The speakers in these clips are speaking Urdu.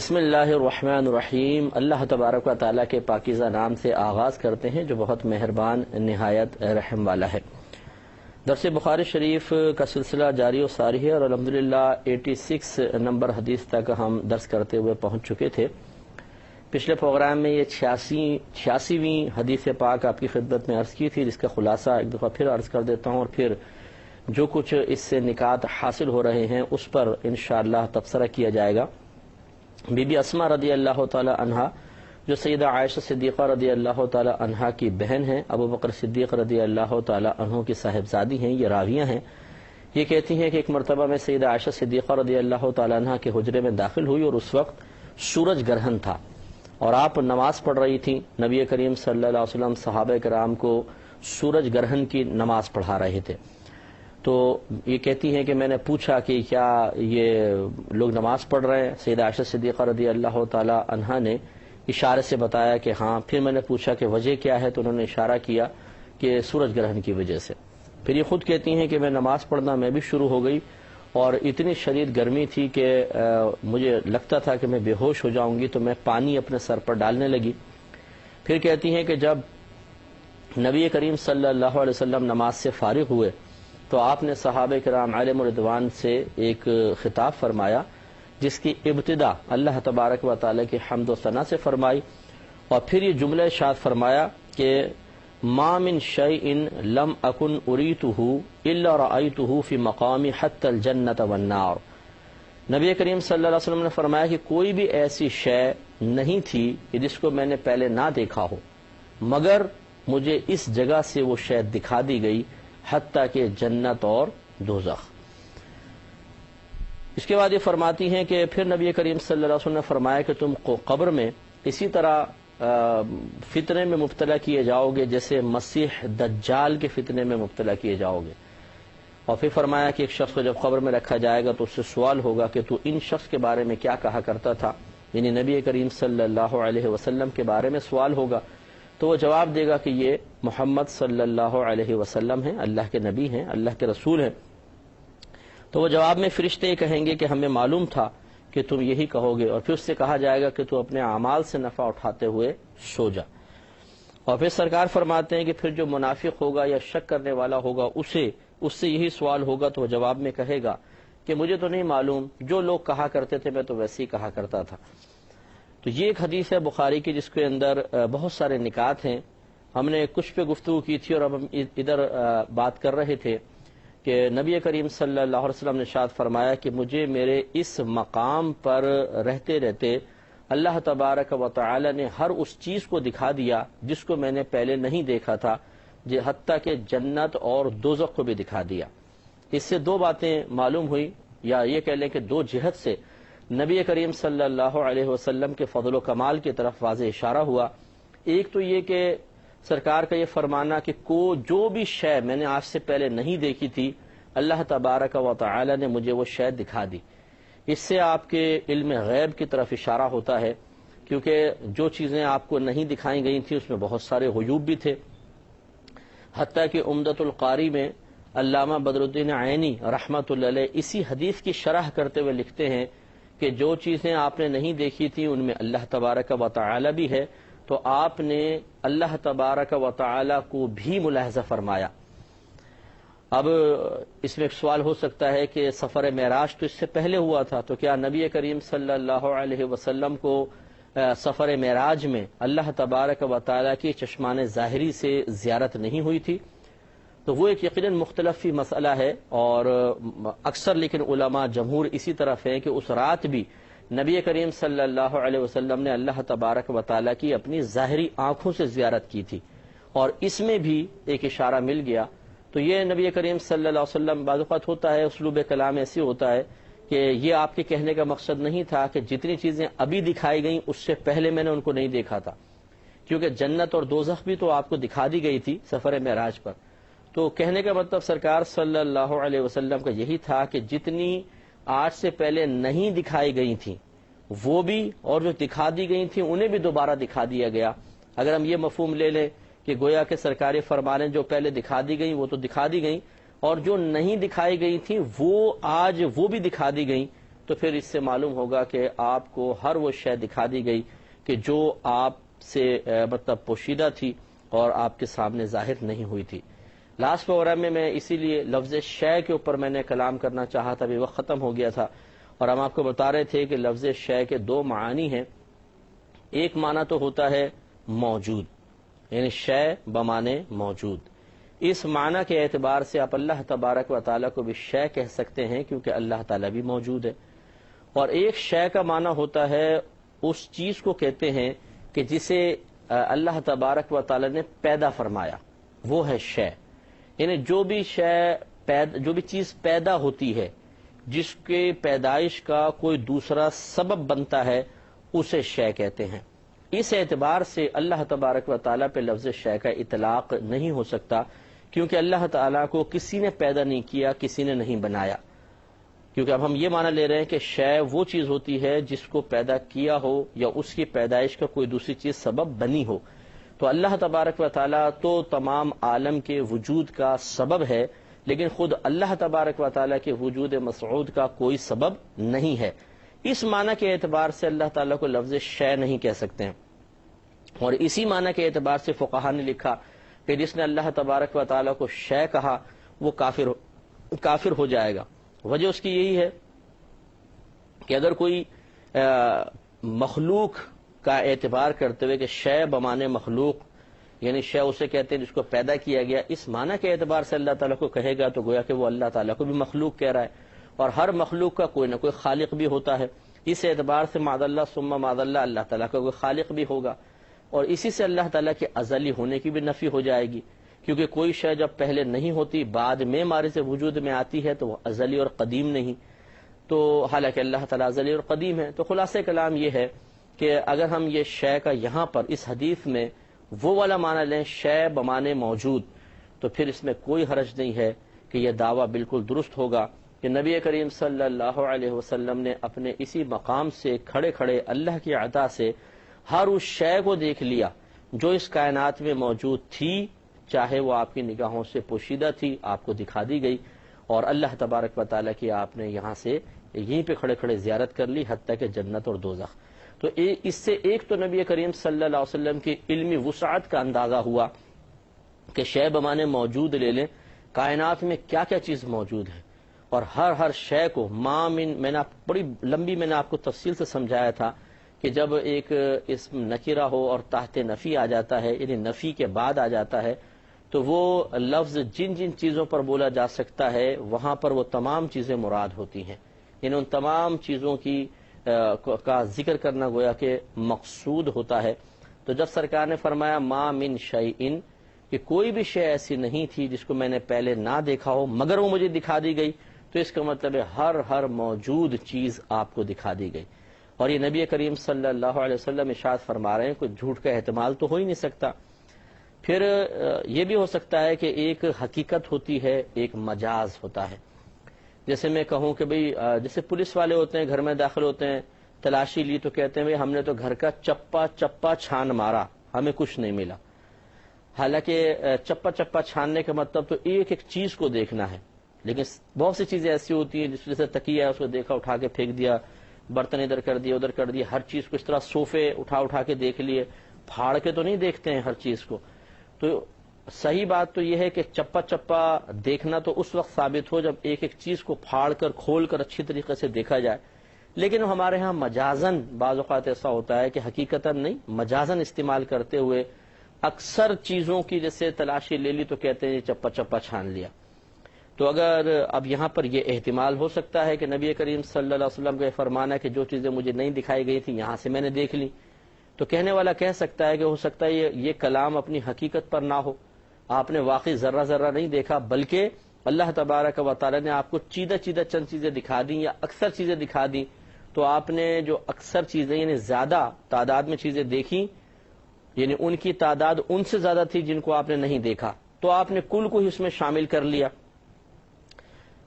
بسم اللہ الرحمن الرحیم۔ اللہ تبارک و تعالیٰ کے پاکیزہ نام سے آغاز کرتے ہیں جو بہت مہربان نہایت رحم والا ہے۔ درس بخاری شریف کا سلسلہ جاری و ساری ہے اور الحمدللہ 86 نمبر حدیث تک ہم درس کرتے ہوئے پہنچ چکے تھے۔ پچھلے پروگرام میں یہ 86ویں حدیث پاک آپ کی خدمت میں عرض کی تھی، جس کا خلاصہ ایک دفعہ پھر عرض کر دیتا ہوں اور پھر جو کچھ اس سے نکات حاصل ہو رہے ہیں اس پر انشاءاللہ تبصرہ کیا جائے گا۔ بی بی اسماء رضی اللہ تعالی عنہا جو سیدہ عائشہ صدیقہ رضی اللہ تعالی عنہا کی بہن ہیں، ابو بکر صدیق رضی اللہ تعالی عنہ کی صاحبزادی ہیں، یہ راویہ ہیں۔ یہ کہتی ہیں کہ ایک مرتبہ میں سیدہ عائشہ صدیقہ رضی اللہ تعالی عنہا کے حجرے میں داخل ہوئی اور اس وقت سورج گرہن تھا اور آپ نماز پڑھ رہی تھیں۔ نبی کریم صلی اللہ علیہ وسلم صحابہ کرام کو سورج گرہن کی نماز پڑھا رہے تھے۔ تو یہ کہتی ہیں کہ میں نے پوچھا کہ کیا یہ لوگ نماز پڑھ رہے ہیں؟ سیدہ عائشہ صدیقہ رضی اللہ تعالی عنہا نے اشارے سے بتایا کہ ہاں۔ پھر میں نے پوچھا کہ وجہ کیا ہے تو انہوں نے اشارہ کیا کہ سورج گرہن کی وجہ سے۔ پھر یہ خود کہتی ہیں کہ میں نماز پڑھنا میں بھی شروع ہو گئی اور اتنی شدید گرمی تھی کہ مجھے لگتا تھا کہ میں بے ہوش ہو جاؤں گی، تو میں پانی اپنے سر پر ڈالنے لگی۔ پھر کہتی ہیں کہ جب نبی کریم صلی اللہ علیہ وسلم نماز سے فارغ ہوئے تو آپ نے صحابہ کرام علیہم رضوان سے ایک خطاب فرمایا جس کی ابتدا اللہ تبارک و تعالی کی حمد و ثنا سے فرمائی، اور پھر یہ جملہ ارشاد فرمایا کہ ما من شیء لم اکن اریتہ الا رأیتہ فی مقام حتی الجنۃ والنار۔ نبی کریم صلی اللہ علیہ وسلم نے فرمایا کہ کوئی بھی ایسی شے نہیں تھی کہ جس کو میں نے پہلے نہ دیکھا ہو، مگر مجھے اس جگہ سے وہ شے دکھا دی گئی، حتیٰ کہ جنت اور دوزخ۔ اس کے بعد یہ فرماتی ہیں کہ پھر نبی کریم صلی اللہ علیہ وسلم نے فرمایا کہ تم کو قبر میں اسی طرح فتنے میں مبتلا کیے جاؤ گے جیسے مسیح دجال کے فتنے میں مبتلا کیے جاؤ گے۔ اور پھر فرمایا کہ ایک شخص کو جب قبر میں رکھا جائے گا تو اس سے سوال ہوگا کہ تو ان شخص کے بارے میں کیا کہا کرتا تھا، یعنی نبی کریم صلی اللہ علیہ وسلم کے بارے میں سوال ہوگا، تو وہ جواب دے گا کہ یہ محمد صلی اللہ علیہ وسلم ہیں، اللہ کے نبی ہیں، اللہ کے رسول ہیں۔ تو وہ جواب میں فرشتے کہیں گے کہ ہمیں معلوم تھا کہ تم یہی کہو گے، اور پھر اس سے کہا جائے گا کہ تو اپنے اعمال سے نفع اٹھاتے ہوئے سو جا۔ اور پھر سرکار فرماتے ہیں کہ پھر جو منافق ہوگا یا شک کرنے والا ہوگا اس سے یہی سوال ہوگا تو وہ جواب میں کہے گا کہ مجھے تو نہیں معلوم، جو لوگ کہا کرتے تھے میں تو ویسے ہی کہا کرتا تھا۔ تو یہ ایک حدیث ہے بخاری کی جس کے اندر بہت سارے نکات ہیں۔ ہم نے کچھ پہ گفتگو کی تھی اور اب ہم ادھر بات کر رہے تھے کہ نبی کریم صلی اللہ علیہ وسلم نے ارشاد فرمایا کہ مجھے میرے اس مقام پر رہتے رہتے اللہ تبارک و تعالی نے ہر اس چیز کو دکھا دیا جس کو میں نے پہلے نہیں دیکھا تھا، حتیٰ کہ جنت اور دوزخ کو بھی دکھا دیا۔ اس سے دو باتیں معلوم ہوئی، یا یہ کہہ لیں کہ دو جہت سے نبی کریم صلی اللہ علیہ وسلم کے فضل و کمال کی طرف واضح اشارہ ہوا۔ ایک تو یہ کہ سرکار کا یہ فرمانا کہ جو بھی شے میں نے آج سے پہلے نہیں دیکھی تھی اللہ تبارک و تعالی نے مجھے وہ شے دکھا دی۔ اس سے آپ کے علم غیب کی طرف اشارہ ہوتا ہے، کیونکہ جو چیزیں آپ کو نہیں دکھائی گئی تھیں اس میں بہت سارے غیوب بھی تھے۔ حتیٰ کہ عمدۃ القاری میں علامہ بدر الدین عینی رحمۃ اللہ علیہ اسی حدیث کی شرح کرتے ہوئے لکھتے ہیں کہ جو چیزیں آپ نے نہیں دیکھی تھیں ان میں اللہ تبارک و تعالی بھی ہے، تو آپ نے اللہ تبارک و تعالی کو بھی ملاحظہ فرمایا۔ اب اس میں ایک سوال ہو سکتا ہے کہ سفر معراج تو اس سے پہلے ہوا تھا، تو کیا نبی کریم صلی اللہ علیہ وسلم کو سفر معراج میں اللہ تبارک و تعالی کی چشمان ظاہری سے زیارت نہیں ہوئی تھی؟ تو وہ ایک یقیناً مختلف مسئلہ ہے، اور اکثر لیکن علماء جمہور اسی طرف ہیں کہ اس رات بھی نبی کریم صلی اللہ علیہ وسلم نے اللہ تبارک و تعالی کی اپنی ظاہری آنکھوں سے زیارت کی تھی، اور اس میں بھی ایک اشارہ مل گیا۔ تو یہ نبی کریم صلی اللہ علیہ وسلم بعض اوقات ہوتا ہے، اسلوب کلام ایسے ہوتا ہے کہ یہ آپ کے کہنے کا مقصد نہیں تھا کہ جتنی چیزیں ابھی دکھائی گئیں اس سے پہلے میں نے ان کو نہیں دیکھا تھا، کیونکہ جنت اور دوزخ بھی تو آپ کو دکھا دی گئی تھی سفر معراج پر۔ تو کہنے کا مطلب سرکار صلی اللہ علیہ وسلم کا یہی تھا کہ جتنی آج سے پہلے نہیں دکھائی گئی تھیں وہ بھی، اور جو دکھا دی گئی تھیں انہیں بھی دوبارہ دکھا دیا گیا۔ اگر ہم یہ مفہوم لے لیں کہ گویا کہ سرکاری فرمانیں جو پہلے دکھا دی گئیں وہ تو دکھا دی گئیں، اور جو نہیں دکھائی گئی تھیں وہ آج وہ بھی دکھا دی گئیں، تو پھر اس سے معلوم ہوگا کہ آپ کو ہر وہ شے دکھا دی گئی کہ جو آپ سے مطلب پوشیدہ تھی اور آپ کے سامنے ظاہر نہیں ہوئی تھی۔ لاسٹ پروگرام میں اسی لیے لفظ شے کے اوپر میں نے کلام کرنا چاہا تھا، ابھی وقت ختم ہو گیا تھا، اور ہم آپ کو بتا رہے تھے کہ لفظ شے کے دو معانی ہیں۔ ایک معنی تو ہوتا ہے موجود، یعنی شے بمانے موجود۔ اس معنی کے اعتبار سے آپ اللہ تبارک و تعالیٰ کو بھی شے کہہ سکتے ہیں کیونکہ اللہ تعالیٰ بھی موجود ہے۔ اور ایک شے کا معنی ہوتا ہے اس چیز کو کہتے ہیں کہ جسے اللہ تبارک و تعالیٰ نے پیدا فرمایا، وہ ہے شے۔ یعنی جو بھی چیز پیدا ہوتی ہے، جس کے پیدائش کا کوئی دوسرا سبب بنتا ہے، اسے شے کہتے ہیں۔ اس اعتبار سے اللہ تبارک و تعالیٰ پہ لفظ شے کا اطلاق نہیں ہو سکتا، کیونکہ اللہ تعالیٰ کو کسی نے پیدا نہیں کیا، کسی نے نہیں بنایا۔ کیونکہ اب ہم یہ معنی لے رہے ہیں کہ شے وہ چیز ہوتی ہے جس کو پیدا کیا ہو یا اس کی پیدائش کا کوئی دوسری چیز سبب بنی ہو۔ تو اللہ تبارک و تعالیٰ تو تمام عالم کے وجود کا سبب ہے، لیکن خود اللہ تبارک و تعالیٰ کے وجود مسعود کا کوئی سبب نہیں ہے۔ اس معنی کے اعتبار سے اللہ تعالیٰ کو لفظ شے نہیں کہہ سکتے ہیں، اور اسی معنی کے اعتبار سے فقہا نے لکھا کہ جس نے اللہ تبارک و تعالیٰ کو شے کہا وہ کافر ہو جائے گا۔ وجہ اس کی یہی ہے کہ اگر کوئی مخلوق کا اعتبار کرتے ہوئے کہ شے بمانے مخلوق، یعنی شے اسے کہتے ہیں جس کو پیدا کیا گیا، اس معنی کے اعتبار سے اللہ تعالیٰ کو کہے گا تو گویا کہ وہ اللہ تعالیٰ کو بھی مخلوق کہہ رہا ہے، اور ہر مخلوق کا کوئی نہ کوئی خالق بھی ہوتا ہے۔ اس اعتبار سے معاذ اللہ ثم معاذ اللہ، اللہ تعالیٰ کا کوئی خالق بھی ہوگا، اور اسی سے اللہ تعالیٰ کے ازلی ہونے کی بھی نفی ہو جائے گی، کیونکہ کوئی شے جب پہلے نہیں ہوتی بعد میں ہمارے سے وجود میں آتی ہے تو وہ ازلی اور قدیم نہیں، تو حالانکہ اللہ تعالیٰ ازلی اور قدیم ہے۔ تو خلاصہ کلام یہ ہے کہ اگر ہم یہ شے کا یہاں پر اس حدیث میں وہ والا معنی لیں شے بمانے موجود، تو پھر اس میں کوئی حرج نہیں ہے کہ یہ دعویٰ بالکل درست ہوگا کہ نبی کریم صلی اللہ علیہ وسلم نے اپنے اسی مقام سے کھڑے کھڑے اللہ کی عطا سے ہر اس شے کو دیکھ لیا جو اس کائنات میں موجود تھی، چاہے وہ آپ کی نگاہوں سے پوشیدہ تھی، آپ کو دکھا دی گئی، اور اللہ تبارک و تعالیٰ کی آپ نے یہاں سے یہیں پہ کھڑے کھڑے زیارت کر لی، حتیٰ کہ جنت اور دوزخ۔ تو اس سے ایک تو نبی کریم صلی اللہ علیہ وسلم کی علمی وسعت کا اندازہ ہوا کہ شے بمانے موجود لے لیں، کائنات میں کیا کیا چیز موجود ہے، اور ہر شے کو میں نے بڑی لمبی میں نے آپ کو تفصیل سے سمجھایا تھا کہ جب ایک اسم نکرہ ہو اور تحت نفی آ جاتا ہے، یعنی نفی کے بعد آ جاتا ہے، تو وہ لفظ جن جن چیزوں پر بولا جا سکتا ہے وہاں پر وہ تمام چیزیں مراد ہوتی ہیں، یعنی ان تمام چیزوں کا ذکر کرنا گویا کہ مقصود ہوتا ہے۔ تو جب سرکار نے فرمایا ما من شیئن، کہ کوئی بھی شے ایسی نہیں تھی جس کو میں نے پہلے نہ دیکھا ہو مگر وہ مجھے دکھا دی گئی، تو اس کا مطلب ہے ہر موجود چیز آپ کو دکھا دی گئی۔ اور یہ نبی کریم صلی اللہ علیہ وسلم ارشاد فرما رہے ہیں، کوئی جھوٹ کا احتمال تو ہو ہی نہیں سکتا۔ پھر یہ بھی ہو سکتا ہے کہ ایک حقیقت ہوتی ہے، ایک مجاز ہوتا ہے۔ جیسے میں کہوں کہ بھئی جیسے پولیس والے ہوتے ہیں، گھر میں داخل ہوتے ہیں، تلاشی لی تو کہتے ہیں بھئی ہم نے تو گھر کا چپا چھان مارا، ہمیں کچھ نہیں ملا۔ حالانکہ چپا چھاننے کا مطلب تو ایک ایک چیز کو دیکھنا ہے، لیکن بہت سی چیزیں ایسی ہوتی ہیں جس وجہ سے تکیہ ہے اس کو دیکھا، اٹھا کے پھینک دیا، برتن ادھر کر دیا ادھر کر دیا، ہر چیز کو اس طرح صوفے اٹھا کے دیکھ لیے، پھاڑ کے تو نہیں دیکھتے ہیں ہر چیز کو۔ تو صحیح بات تو یہ ہے کہ چپا دیکھنا تو اس وقت ثابت ہو جب ایک ایک چیز کو پھاڑ کر کھول کر اچھی طریقے سے دیکھا جائے، لیکن ہمارے ہاں مجازن بعض اوقات ایسا ہوتا ہے کہ حقیقتاً نہیں، مجازن استعمال کرتے ہوئے اکثر چیزوں کی جیسے تلاشی لے لی تو کہتے ہیں چپا چھان لیا۔ تو اگر اب یہاں پر یہ احتمال ہو سکتا ہے کہ نبی کریم صلی اللہ علیہ وسلم کا یہ فرمان ہے کہ جو چیزیں مجھے نہیں دکھائی گئی تھی یہاں سے میں نے دیکھ لی، تو کہنے والا کہہ سکتا ہے کہ ہو سکتا ہے یہ کلام اپنی حقیقت پر نہ ہو، آپ نے واقعی ذرہ نہیں دیکھا، بلکہ اللہ تبارک و تعالی نے آپ کو چیدہ چند چیزیں دکھا دیں یا اکثر چیزیں دکھا دیں، تو آپ نے جو اکثر چیزیں یعنی زیادہ تعداد میں چیزیں دیکھی، یعنی ان کی تعداد ان سے زیادہ تھی جن کو آپ نے نہیں دیکھا، تو آپ نے کل کو ہی اس میں شامل کر لیا۔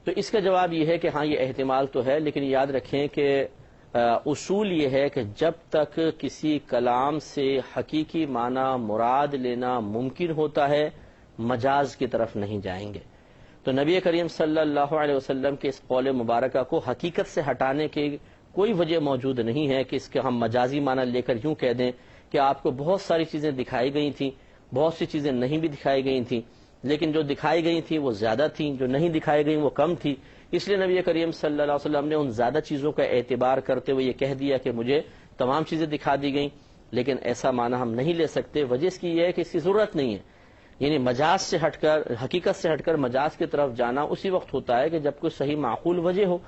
تو اس کا جواب یہ ہے کہ ہاں یہ احتمال تو ہے، لیکن یاد رکھیں کہ اصول یہ ہے کہ جب تک کسی کلام سے حقیقی معنی مراد لینا ممکن ہوتا ہے، مجاز کی طرف نہیں جائیں گے۔ تو نبی کریم صلی اللہ علیہ وسلم کے اس قول مبارکہ کو حقیقت سے ہٹانے کی کوئی وجہ موجود نہیں ہے کہ اس کے ہم مجازی معنی لے کر یوں کہہ دیں کہ آپ کو بہت ساری چیزیں دکھائی گئی تھیں، بہت سی چیزیں نہیں بھی دکھائی گئی تھیں، لیکن جو دکھائی گئی تھیں وہ زیادہ تھیں، جو نہیں دکھائی گئیں وہ کم تھی، اس لیے نبی کریم صلی اللہ علیہ وسلم نے ان زیادہ چیزوں کا اعتبار کرتے ہوئے یہ کہہ دیا کہ مجھے تمام چیزیں دکھا دی گئیں، لیکن ایسا معنی ہم نہیں لے سکتے۔ وجہ اس کی یہ ہے کہ اس کی ضرورت نہیں ہے، یعنی مجاز سے ہٹ کر، حقیقت سے ہٹ کر مجاز کی طرف جانا اسی وقت ہوتا ہے کہ جب کوئی صحیح معقول وجہ ہو۔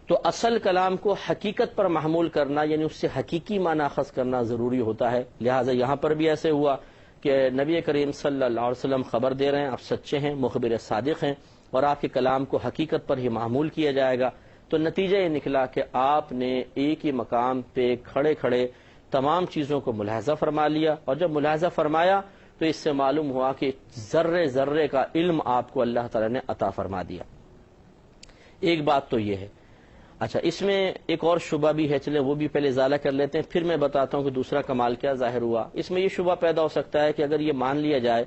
تو اصل کلام کو حقیقت پر محمول کرنا یعنی اس سے حقیقی معنی اخذ کرنا ضروری ہوتا ہے، لہٰذا یہاں پر بھی ایسے ہوا کہ نبی کریم صلی اللہ علیہ وسلم خبر دے رہے ہیں، آپ سچے ہیں، مخبر صادق ہیں، اور آپ کے کلام کو حقیقت پر ہی محمول کیا جائے گا۔ تو نتیجہ یہ نکلا کہ آپ نے ایک ہی مقام پہ کھڑے کھڑے تمام چیزوں کو ملاحظہ فرما لیا، اور جب ملاحظہ فرمایا تو اس سے معلوم ہوا کہ ذرے ذرے کا علم آپ کو اللہ تعالی نے عطا فرما دیا۔ ایک بات تو یہ ہے۔ اچھا، اس میں ایک اور شبہ بھی ہے، چلیں وہ بھی پہلے ازالہ کر لیتے ہیں، پھر میں بتاتا ہوں کہ دوسرا کمال کیا ظاہر ہوا۔ اس میں یہ شبہ پیدا ہو سکتا ہے کہ اگر یہ مان لیا جائے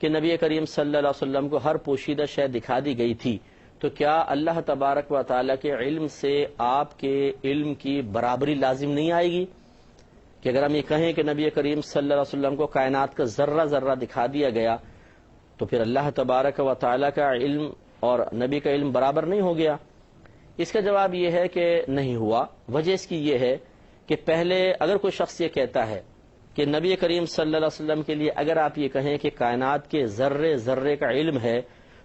کہ نبی کریم صلی اللہ علیہ وسلم کو ہر پوشیدہ شے دکھا دی گئی تھی، تو کیا اللہ تبارک و تعالیٰ کے علم سے آپ کے علم کی برابری لازم نہیں آئے گی؟ کہ اگر ہم یہ کہیں کہ نبی کریم صلی اللہ علیہ وسلم کو کائنات کا ذرہ ذرہ دکھا دیا گیا، تو پھر اللہ تبارک و تعالیٰ کا علم اور نبی کا علم برابر نہیں ہو گیا؟ اس کا جواب یہ ہے کہ نہیں ہوا۔ وجہ اس کی یہ ہے کہ پہلے اگر کوئی شخص یہ کہتا ہے کہ نبی کریم صلی اللہ علیہ وسلم کے لیے اگر آپ یہ کہیں کہ کائنات کے ذرے ذرے کا علم ہے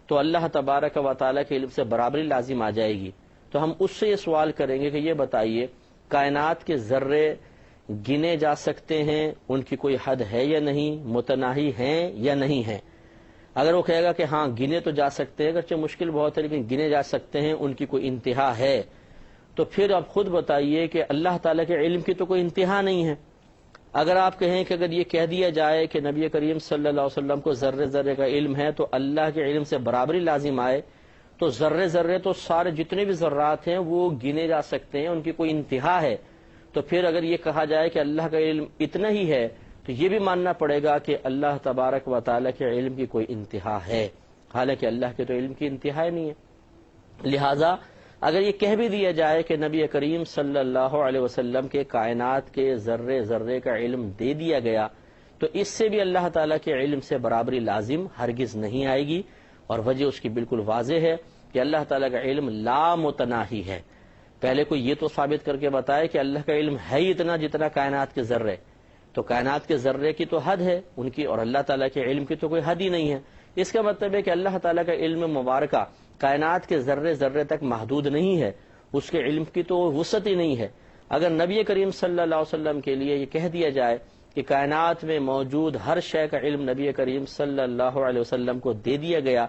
تو اللہ تبارک و تعالیٰ کے علم سے برابری لازم آ جائے گی، تو ہم اس سے یہ سوال کریں گے کہ یہ بتائیے کائنات کے ذرے گنے جا سکتے ہیں، ان کی کوئی حد ہے یا نہیں، متناہی ہیں یا نہیں ہیں؟ اگر وہ کہے گا کہ ہاں گنے تو جا سکتے ہیں، اگرچہ مشکل بہت ہے لیکن گنے جا سکتے ہیں، ان کی کوئی انتہا ہے، تو پھر آپ خود بتائیے کہ اللہ تعالیٰ کے علم کی تو کوئی انتہا نہیں ہے۔ اگر آپ کہیں کہ اگر یہ کہہ دیا جائے کہ نبی کریم صلی اللہ علیہ وسلم کو ذرے ذرے کا علم ہے تو اللہ کے علم سے برابری لازم آئے، تو ذرے ذرے تو سارے جتنے بھی ذرات ہیں وہ گنے جا سکتے ہیں، ان کی کوئی انتہا ہے، تو پھر اگر یہ کہا جائے کہ اللہ کا علم اتنا ہی ہے تو یہ بھی ماننا پڑے گا کہ اللہ تبارک و تعالیٰ کے علم کی کوئی انتہا ہے، حالانکہ اللہ کے تو علم کی انتہا نہیں ہے۔ لہٰذا اگر یہ کہہ بھی دیا جائے کہ نبی کریم صلی اللہ علیہ وسلم کے کائنات کے ذرے ذرے کا علم دے دیا گیا، تو اس سے بھی اللہ تعالیٰ کے علم سے برابری لازم ہرگز نہیں آئے گی، اور وجہ اس کی بالکل واضح ہے کہ اللہ تعالیٰ کا علم لا متناہی ہے۔ پہلے کوئی یہ تو ثابت کر کے بتائے کہ اللہ کا علم ہے ہی اتنا جتنا کائنات کے ذرے، تو کائنات کے ذرے کی تو حد ہے ان کی، اور اللہ تعالیٰ کے علم کی تو کوئی حد ہی نہیں ہے۔ اس کا مطلب ہے کہ اللہ تعالیٰ کا علم مبارکہ کائنات کے ذرے ذرے تک محدود نہیں ہے، اس کے علم کی تو وسعت ہی نہیں ہے۔ اگر نبی کریم صلی اللہ علیہ وسلم کے لیے یہ کہہ دیا جائے کہ کائنات میں موجود ہر شے کا علم نبی کریم صلی اللہ علیہ وسلم کو دے دیا گیا،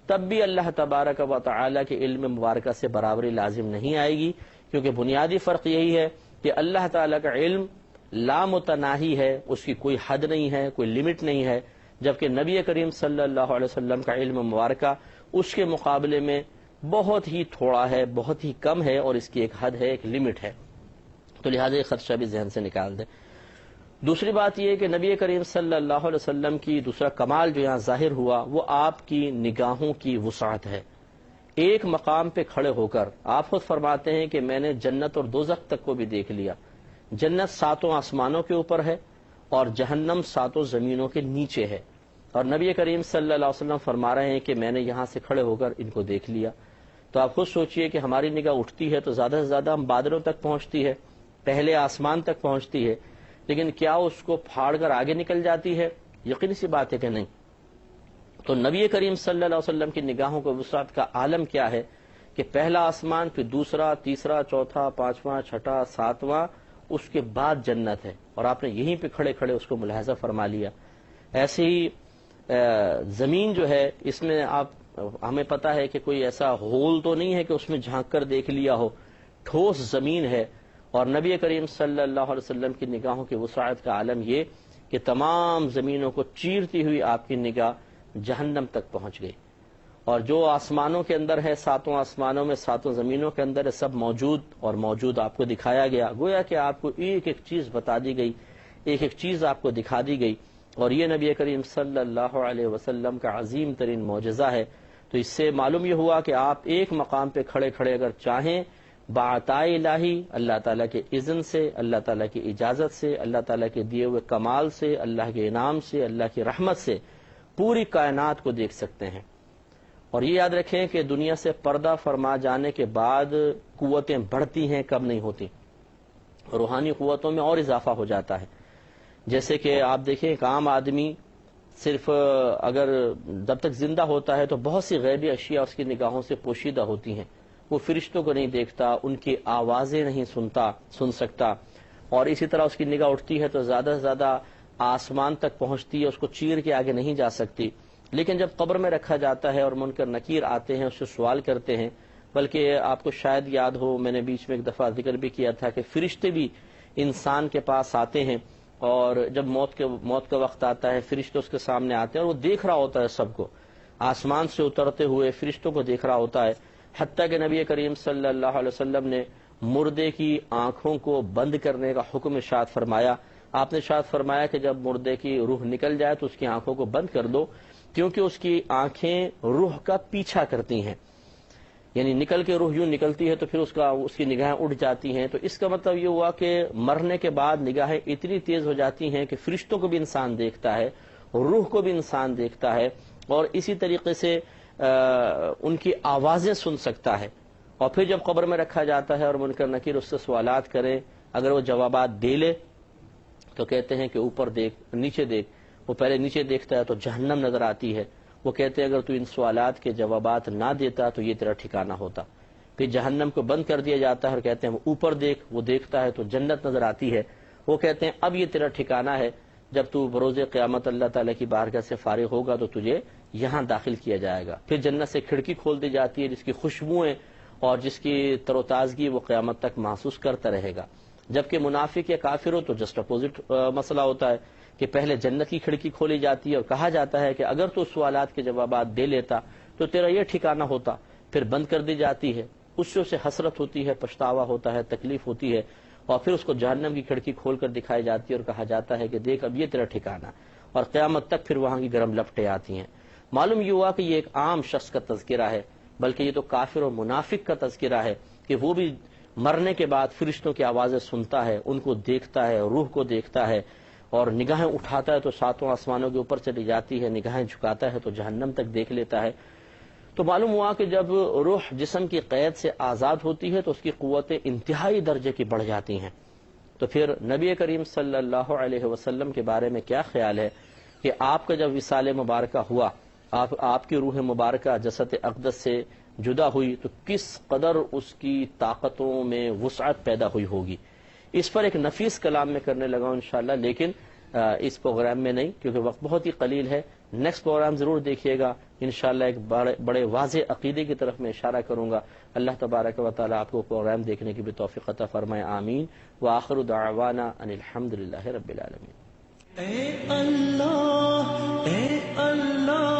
تب بھی اللہ تبارک و تعالیٰ کے علم مبارکہ سے برابری لازم نہیں آئے گی، کیونکہ بنیادی فرق یہی ہے کہ اللہ تعالیٰ کا علم لامتناہی ہے، اس کی کوئی حد نہیں ہے، کوئی لمٹ نہیں ہے، جبکہ نبی کریم صلی اللہ علیہ وسلم کا علم مبارکہ اس کے مقابلے میں بہت ہی تھوڑا ہے، بہت ہی کم ہے، اور اس کی ایک حد ہے، ایک لمٹ ہے۔ تو لہٰذا یہ خدشہ بھی ذہن سے نکال دیں۔ دوسری بات یہ ہے کہ نبی کریم صلی اللہ علیہ وسلم کی دوسرا کمال جو یہاں ظاہر ہوا وہ آپ کی نگاہوں کی وسعت ہے۔ ایک مقام پہ کھڑے ہو کر آپ خود فرماتے ہیں کہ میں نے جنت اور دوزخ تک کو بھی دیکھ لیا۔ جنت 7 آسمانوں کے اوپر ہے اور جہنم 7 زمینوں کے نیچے ہے، اور نبی کریم صلی اللہ علیہ وسلم فرما رہے ہیں کہ میں نے یہاں سے کھڑے ہو کر ان کو دیکھ لیا۔ تو آپ خود سوچئے کہ ہماری نگاہ اٹھتی ہے تو زیادہ سے زیادہ ہم بادلوں تک پہنچتی ہے، پہلے آسمان تک پہنچتی ہے، لیکن کیا اس کو پھاڑ کر آگے نکل جاتی ہے؟ یقینی سی بات ہے کہ نہیں۔ تو نبی کریم صلی اللہ علیہ وسلم کی نگاہوں کو وسعت کا عالم کیا ہے کہ پہلا آسمان، پھر دوسرا، تیسرا، چوتھا، 5واں، 6واں، 7واں، اس کے بعد جنت ہے، اور آپ نے یہیں پہ کھڑے کھڑے اس کو ملاحظہ فرما لیا۔ ایسے ہی زمین جو ہے، اس میں آپ ہمیں پتہ ہے کہ کوئی ایسا ہول تو نہیں ہے کہ اس میں جھانک کر دیکھ لیا ہو، ٹھوس زمین ہے، اور نبی کریم صلی اللہ علیہ وسلم کی نگاہوں کی وسعت کا عالم یہ کہ تمام زمینوں کو چیرتی ہوئی آپ کی نگاہ جہنم تک پہنچ گئی، اور جو آسمانوں کے اندر ہے، 7 آسمانوں میں 7 زمینوں کے اندر ہے، سب موجود اور موجود آپ کو دکھایا گیا، گویا کہ آپ کو ایک ایک چیز بتا دی گئی، ایک ایک چیز آپ کو دکھا دی گئی، اور یہ نبی کریم صلی اللہ علیہ وسلم کا عظیم ترین معجزہ ہے۔ تو تو اس سے معلوم یہ ہوا کہ آپ ایک مقام پہ کھڑے کھڑے اگر چاہیں بعطائے الہی، اللہ تعالیٰ کے اذن سے، اللہ تعالیٰ کی اجازت سے، اللہ تعالیٰ کے دیے ہوئے کمال سے، اللہ کے انعام سے، اللہ کی رحمت سے پوری کائنات کو دیکھ سکتے ہیں۔ اور یہ یاد رکھیں کہ دنیا سے پردہ فرما جانے کے بعد قوتیں بڑھتی ہیں، کم نہیں ہوتی، روحانی قوتوں میں اور اضافہ ہو جاتا ہے۔ جیسے کہ آپ دیکھیں ایک عام آدمی صرف اگر جب تک زندہ ہوتا ہے تو بہت سی غیبی اشیاء اس کی نگاہوں سے پوشیدہ ہوتی ہیں، وہ فرشتوں کو نہیں دیکھتا، ان کی آوازیں نہیں سن سکتا، اور اسی طرح اس کی نگاہ اٹھتی ہے تو زیادہ سے زیادہ آسمان تک پہنچتی ہے، اس کو چیر کے آگے نہیں جا سکتی۔ لیکن جب قبر میں رکھا جاتا ہے اور منکر نکیر آتے ہیں، اس سے سوال کرتے ہیں، بلکہ آپ کو شاید یاد ہو میں نے بیچ میں ایک دفعہ ذکر بھی کیا تھا کہ فرشتے بھی انسان کے پاس آتے ہیں، اور جب موت کا وقت آتا ہے فرشتے اس کے سامنے آتے ہیں اور وہ دیکھ رہا ہوتا ہے سب کو، آسمان سے اترتے ہوئے فرشتوں کو دیکھ رہا ہوتا ہے، حتیٰ کہ نبی کریم صلی اللہ علیہ وسلم نے مردے کی آنکھوں کو بند کرنے کا حکم ارشاد فرمایا۔ آپ نے ارشاد فرمایا کہ جب مردے کی روح نکل جائے تو اس کی آنکھوں کو بند کر دو، کیونکہ اس کی آنکھیں روح کا پیچھا کرتی ہیں، یعنی نکل کے روح یوں نکلتی ہے تو پھر اس کی نگاہیں اٹھ جاتی ہیں۔ تو اس کا مطلب یہ ہوا کہ مرنے کے بعد نگاہیں اتنی تیز ہو جاتی ہیں کہ فرشتوں کو بھی انسان دیکھتا ہے، روح کو بھی انسان دیکھتا ہے، اور اسی طریقے سے ان کی آوازیں سن سکتا ہے۔ اور پھر جب قبر میں رکھا جاتا ہے اور منکر نکیر اس سے سوالات کریں، اگر وہ جوابات دے لے تو کہتے ہیں کہ اوپر دیکھ، نیچے دیکھ۔ وہ پہلے نیچے دیکھتا ہے تو جہنم نظر آتی ہے، وہ کہتے ہیں اگر تو ان سوالات کے جوابات نہ دیتا تو یہ تیرا ٹھکانہ ہوتا۔ پھر جہنم کو بند کر دیا جاتا ہے اور کہتے ہیں وہ اوپر دیکھ، وہ دیکھتا ہے تو جنت نظر آتی ہے، وہ کہتے ہیں اب یہ تیرا ٹھکانہ ہے، جب تو بروز قیامت اللہ تعالیٰ کی بارگاہ سے فارغ ہوگا تو تجھے یہاں داخل کیا جائے گا۔ پھر جنت سے کھڑکی کھول دی جاتی ہے جس کی خوشبوئیں اور جس کی تر و تازگی وہ قیامت تک محسوس کرتا رہے گا۔ جبکہ منافق یا کافر ہو تو جسٹ اپوزٹ مسئلہ ہوتا ہے کہ پہلے جنت کی کھڑکی کھولی جاتی ہے اور کہا جاتا ہے کہ اگر تو سوالات کے جوابات دے لیتا تو تیرا یہ ٹھکانہ ہوتا، پھر بند کر دی جاتی ہے، اس سے اسے حسرت ہوتی ہے، پچھتاوا ہوتا ہے، تکلیف ہوتی ہے، اور پھر اس کو جہنم کی کھڑکی کھول کر دکھائی جاتی ہے اور کہا جاتا ہے کہ دیکھ اب یہ تیرا ٹھکانہ، اور قیامت تک پھر وہاں کی گرم لپٹیں آتی ہیں۔ معلوم یہ ہوا کہ یہ ایک عام شخص کا تذکرہ ہے، بلکہ یہ تو کافر اور منافق کا تذکرہ ہے کہ وہ بھی مرنے کے بعد فرشتوں کی آوازیں سنتا ہے، ان کو دیکھتا ہے، روح کو دیکھتا ہے، اور نگاہیں اٹھاتا ہے تو ساتوں آسمانوں کے اوپر چلی جاتی ہے، نگاہیں جھکاتا ہے تو جہنم تک دیکھ لیتا ہے۔ تو معلوم ہوا کہ جب روح جسم کی قید سے آزاد ہوتی ہے تو اس کی قوتیں انتہائی درجے کی بڑھ جاتی ہیں۔ تو پھر نبی کریم صلی اللہ علیہ وسلم کے بارے میں کیا خیال ہے کہ آپ کا جب وصال مبارکہ ہوا، آپ کی روح مبارکہ جسد اقدس سے جدا ہوئی تو کس قدر اس کی طاقتوں میں وسعت پیدا ہوئی ہوگی۔ اس پر ایک نفیس کلام میں کرنے لگا ہوں انشاءاللہ، لیکن اس پروگرام میں نہیں کیونکہ وقت بہت ہی قلیل ہے۔ نیکسٹ پروگرام ضرور دیکھیے گا، انشاءاللہ ایک بڑے واضح عقیدے کی طرف میں اشارہ کروں گا۔ اللہ تبارک و تعالی آپ کو پروگرام دیکھنے کی بھی توفیق عطا فرمائے، آمین۔ وآخر دعوانا ان الحمدللہ رب العالمین۔ اے اللہ، اے اللہ